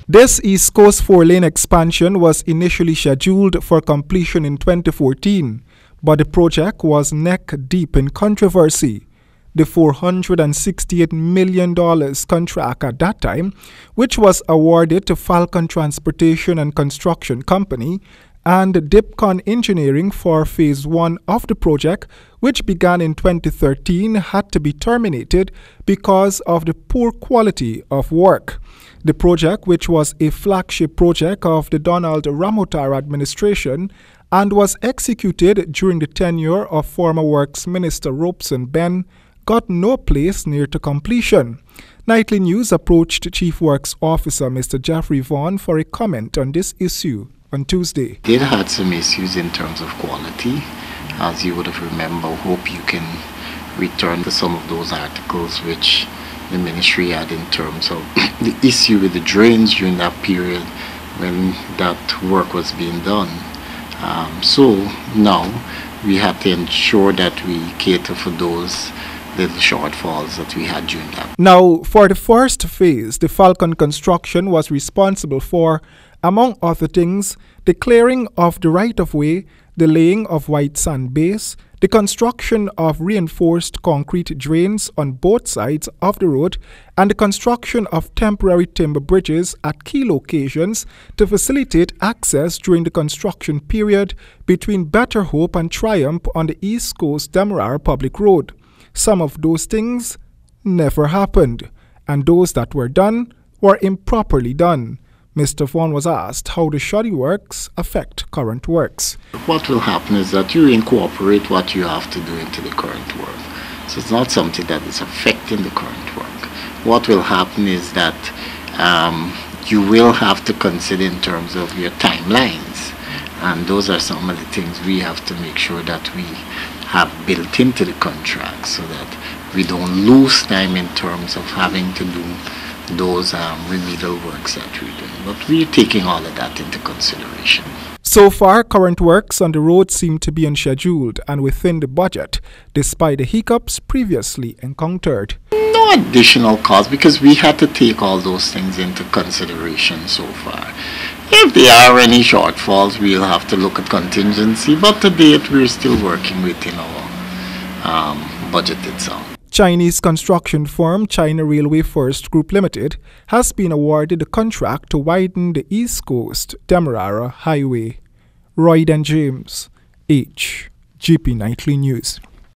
This East Coast 4-lane expansion was initially scheduled for completion in 2014, but the project was neck-deep in controversy. The $468 million contract at that time, which was awarded to Falcon Transportation and Construction Company and Dipcon Engineering for Phase 1 of the project, which began in 2013, had to be terminated because of the poor quality of work. The project, which was a flagship project of the Donald Ramotar administration and was executed during the tenure of former Works Minister Robeson Ben, got no place near to completion. Nightly News approached Chief Works Officer Mr. Jeffrey Vaughn for a comment on this issue on Tuesday. It had some issues in terms of quality. As you would have remembered, hope you can return to some of those articles which the ministry had in terms of the issue with the drains during that period when that work was being done. So now we have to ensure that we cater for those little shortfalls that we had during that. Now, for the first phase, the Falcon Construction was responsible for, among other things, the clearing of the right-of-way, the laying of white sand base, the construction of reinforced concrete drains on both sides of the road, and the construction of temporary timber bridges at key locations to facilitate access during the construction period between Better Hope and Triumph on the East Coast Demerara Public Road. Some of those things never happened, and those that were done were improperly done. Mr. Vaughn was asked how the shoddy works affect current works. What will happen is that you incorporate what you have to do into the current work. So it's not something that is affecting the current work. What will happen is that you will have to consider in terms of your timelines. And those are some of the things we have to make sure that we have built into the contract so that we don't lose time in terms of having to do those remedial works that we're doing. But we're taking all of that into consideration. So far, current works on the road seem to be unscheduled and within the budget, despite the hiccups previously encountered. No additional cost because we had to take all those things into consideration so far. If there are any shortfalls, we'll have to look at contingency, but to date, we're still working within our budget itself. Chinese construction firm China Railway First Group Limited has been awarded the contract to widen the East Coast Demerara Highway. Royden James, HGP Nightly News.